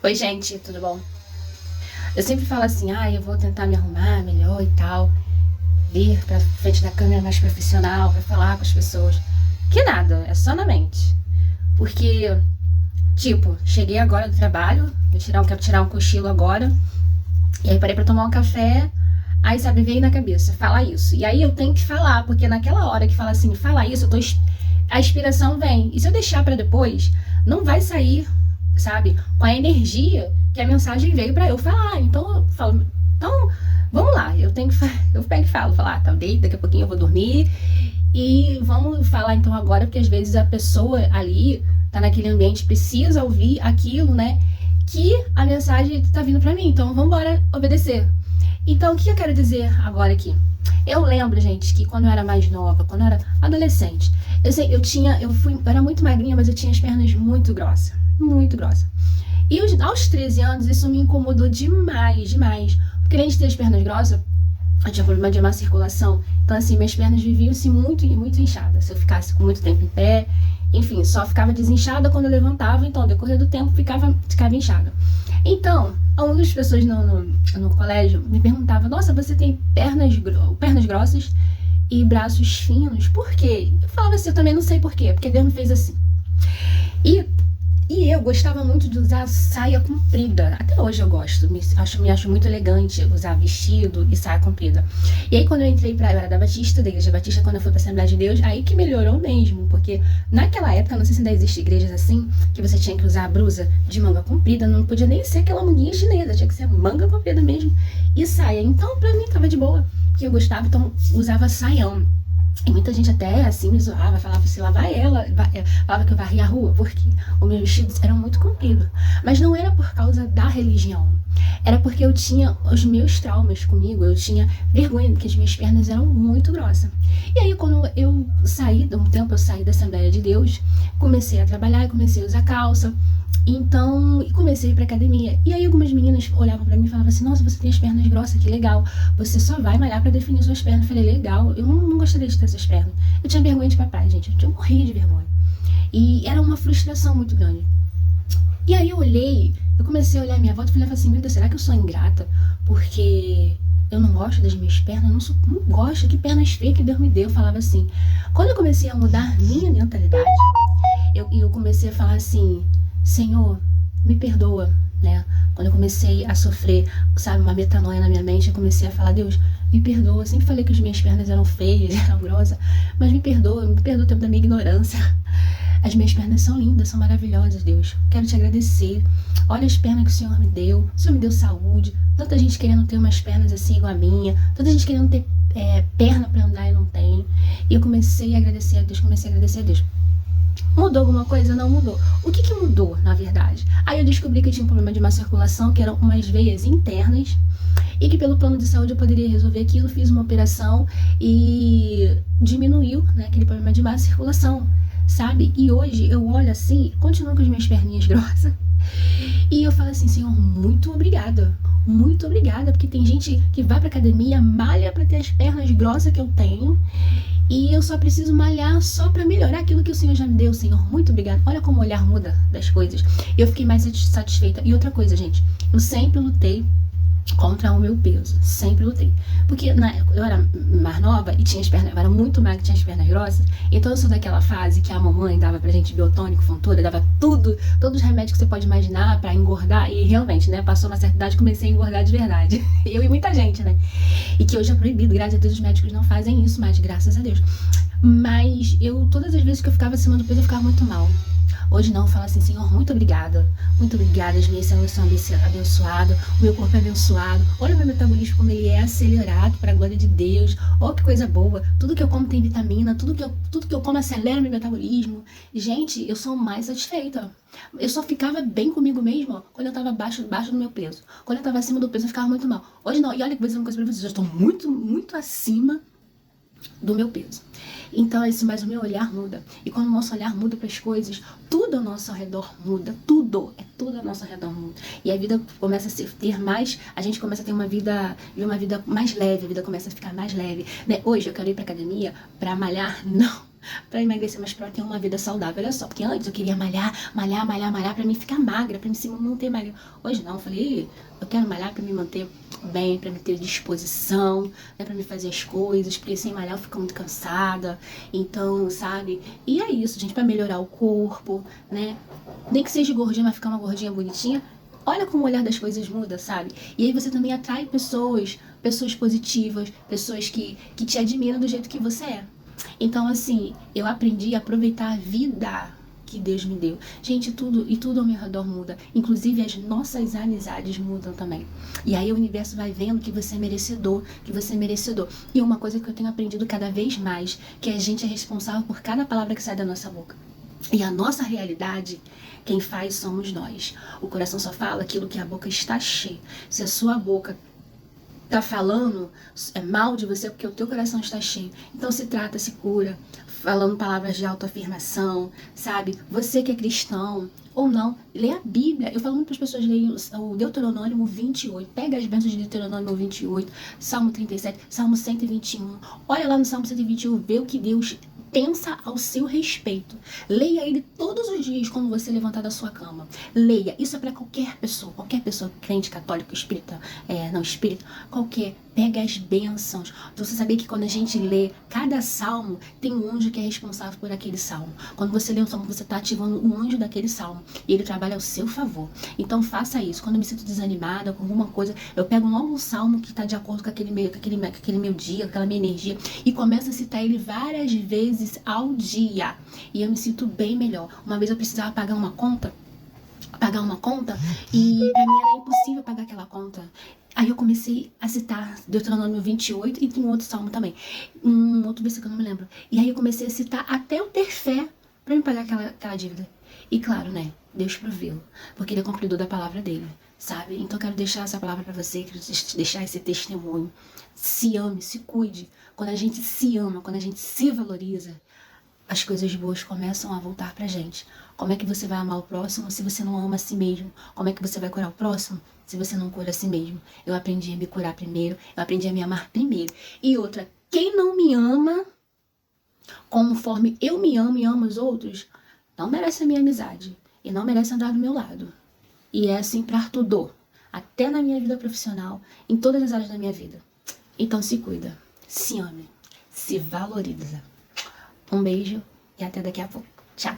Oi, gente, tudo bom? Eu sempre falo assim, eu vou tentar me arrumar melhor e tal, vir pra frente da câmera mais profissional, pra falar com as pessoas. Que nada, é só na mente. Porque, tipo, cheguei agora do trabalho, quero tirar um cochilo agora, e aí parei pra tomar um café, aí sabe, veio na cabeça, fala isso. E aí eu tenho que falar, porque naquela hora que fala assim, fala isso, a inspiração vem. E se eu deixar pra depois, não vai sair, sabe, com a energia que a mensagem veio pra eu falar. Então eu falo, então vamos lá, eu pego e falo, tá, daqui a pouquinho eu vou dormir e vamos falar então agora, porque às vezes a pessoa ali tá naquele ambiente, precisa ouvir aquilo, né, que a mensagem tá vindo pra mim, então vamos embora obedecer. Então o que eu quero dizer agora aqui? Eu lembro, gente, que quando eu era mais nova, quando eu era adolescente, eu era muito magrinha, mas eu tinha as pernas muito grossas, muito grossas. E aos 13 anos isso me incomodou demais, demais. Porque além de ter as pernas grossas, eu tinha problema de má circulação. Então assim, minhas pernas viviam assim muito, muito inchadas. Se eu ficasse com muito tempo em pé, enfim, só ficava desinchada quando eu levantava. Então, ao decorrer do tempo, ficava inchada. Então, algumas pessoas no colégio me perguntavam: nossa, você tem pernas grossas e braços finos, por quê? Eu falava assim, eu também não sei por quê, porque Deus me fez assim. E eu gostava muito de usar saia comprida. Até hoje eu gosto. Me acho muito elegante usar vestido e saia comprida. E aí quando eu entrei eu era da Batista, da Igreja Batista, quando eu fui pra Assembleia de Deus, aí que melhorou mesmo. Porque naquela época, não sei se ainda existe igrejas assim, que você tinha que usar a blusa de manga comprida. Não podia nem ser aquela manguinha chinesa, tinha que ser manga comprida mesmo. E saia. Então pra mim tava de boa, que eu gostava, então usava saião. E muita gente até assim me zoava, falava assim, lá vai ela, falava que eu varria a rua, porque os meus vestidos eram muito compridos. Mas não era por causa da religião, era porque eu tinha os meus traumas comigo, eu tinha vergonha, porque as minhas pernas eram muito grossas. E aí quando eu saí, de um tempo eu saí da Assembleia de Deus, comecei a trabalhar, comecei a usar calça, então comecei a ir pra academia. E aí algumas meninas olhavam pra mim e falavam assim, nossa, você tem as pernas grossas, que legal, você só vai malhar pra definir suas pernas. Eu falei, legal, eu não gostaria de ter essas pernas. Eu tinha vergonha de papai, gente, eu morria de vergonha. E era uma frustração muito grande. E aí eu comecei a olhar a minha volta e falei assim, meu Deus, será que eu sou ingrata? Porque eu não gosto das minhas pernas, não gosto, que pernas feias que Deus me deu. Eu falava assim. Quando eu comecei a mudar minha mentalidade, eu comecei a falar assim, Senhor, me perdoa, né? Quando eu comecei a sofrer, sabe, uma metanoia na minha mente, eu comecei a falar, Deus, me perdoa. Eu sempre falei que as minhas pernas eram feias, eram grossas, mas me perdoa o tempo da minha ignorância. As minhas pernas são lindas, são maravilhosas, Deus. Quero te agradecer. Olha as pernas que o Senhor me deu. O Senhor me deu saúde. Tanta gente querendo ter umas pernas assim igual a minha. Tanta gente querendo ter perna pra andar e não tem. E eu comecei a agradecer a Deus, Mudou alguma coisa? Não mudou. O que mudou, na verdade? Aí eu descobri que eu tinha um problema de má circulação, que eram umas veias internas, e que pelo plano de saúde eu poderia resolver aquilo. Fiz uma operação e diminuiu, né, aquele problema de má circulação, sabe? E hoje eu olho assim, continuo com as minhas perninhas grossas, e eu falo assim, Senhor, muito obrigada, porque tem gente que vai pra academia, malha pra ter as pernas grossas que eu tenho, e eu só preciso malhar só pra melhorar aquilo que o Senhor já me deu. Senhor, muito obrigada. Olha como o olhar muda das coisas. Eu fiquei mais satisfeita. E outra coisa, gente, eu sempre lutei contra o meu peso, sempre lutei, porque eu era mais nova e tinha as pernas, eu era muito magra, tinha as pernas grossas, então eu sou daquela fase que a mamãe dava pra gente biotônico, fontura, dava todos os remédios que você pode imaginar pra engordar, e realmente, né, passou uma certa idade, comecei a engordar de verdade, eu e muita gente, né, e que hoje é proibido, graças a Deus os médicos não fazem isso mais, graças a Deus, mas todas as vezes que eu ficava acima do peso, eu ficava muito mal. Hoje não, eu falo assim, Senhor, muito obrigada, as minhas células são abençoadas, o meu corpo é abençoado, olha o meu metabolismo como ele é acelerado para a glória de Deus, olha que coisa boa, tudo que eu como tem vitamina, tudo que eu como acelera meu metabolismo. Gente, eu sou mais satisfeita. Eu só ficava bem comigo mesma quando eu tava baixo do meu peso. Quando eu tava acima do peso, eu ficava muito mal. Hoje não, e olha que vou dizer uma coisa pra vocês, eu estou muito, muito acima do meu peso. Então é isso, mas o meu olhar muda. E quando o nosso olhar muda para as coisas, tudo ao nosso redor muda. Tudo ao nosso redor muda. E a vida começa a ter mais, a gente começa a ter uma vida mais leve, a vida começa a ficar mais leve, né? Hoje eu quero ir pra academia pra malhar? Não. pra emagrecer, mas pra ter uma vida saudável. Olha só, porque antes eu queria malhar pra mim ficar magra, pra me se manter magra. Hoje não, eu falei, eu quero malhar pra me manter bem, pra me ter disposição, né, pra me fazer as coisas, porque sem malhar eu fico muito cansada. Então, sabe? E é isso, gente, pra melhorar o corpo, né? Nem que seja gordinha, mas ficar uma gordinha bonitinha. Olha como o olhar das coisas muda, sabe? E aí você também atrai pessoas positivas, pessoas que te admiram do jeito que você é. Então, assim, eu aprendi a aproveitar a vida que Deus me deu. Gente, tudo ao meu redor muda. Inclusive as nossas amizades mudam também. E aí o universo vai vendo que você é merecedor, que você é merecedor. E uma coisa que eu tenho aprendido cada vez mais, que a gente é responsável por cada palavra que sai da nossa boca. E a nossa realidade, quem faz somos nós. O coração só fala aquilo que a boca está cheia. Se a sua boca tá falando mal de você, é porque o teu coração está cheio. Então se trata, se cura, falando palavras de autoafirmação, sabe? Você que é cristão ou não, lê a Bíblia. Eu falo muito para as pessoas lerem o Deuteronômio 28. Pega as bênçãos de Deuteronômio 28, Salmo 37, Salmo 121. Olha lá no Salmo 121, vê o que Deus pensa ao seu respeito. Leia ele todos os dias quando você levantar da sua cama. Leia. Isso é para qualquer pessoa, crente, católico, espírita, não espírita, qualquer. Pega as bênçãos. Você saber que quando a gente lê cada salmo, tem um anjo que é responsável por aquele salmo. Quando você lê um salmo, você está ativando um anjo daquele salmo. E ele trabalha ao seu favor. Então faça isso. Quando eu me sinto desanimada com alguma coisa, eu pego logo um salmo que está de acordo com aquele meu dia, aquela minha energia, e começo a citar ele várias vezes ao dia. E eu me sinto bem melhor. Uma vez eu precisava pagar uma conta e pra mim era impossível pagar aquela conta. Aí eu comecei a citar Deuteronômio 28 e tem um outro salmo também, um outro versículo que eu não me lembro. E aí eu comecei a citar até eu ter fé pra me pagar aquela dívida. E claro, né, Deus proveu, porque ele é cumpridor da palavra dele, sabe? Então eu quero deixar essa palavra pra você, quero deixar esse testemunho. Se ame, se cuide. Quando a gente se ama, quando a gente se valoriza, as coisas boas começam a voltar pra gente. Como é que você vai amar o próximo se você não ama a si mesmo? Como é que você vai curar o próximo se você não cura a si mesmo? Eu aprendi a me curar primeiro, eu aprendi a me amar primeiro. E outra, quem não me ama conforme eu me amo e amo os outros, não merece a minha amizade e não merece andar do meu lado. E é assim pra tudo, até na minha vida profissional, em todas as áreas da minha vida. Então se cuida, se ame, se valoriza. Um beijo e até daqui a pouco. Tchau!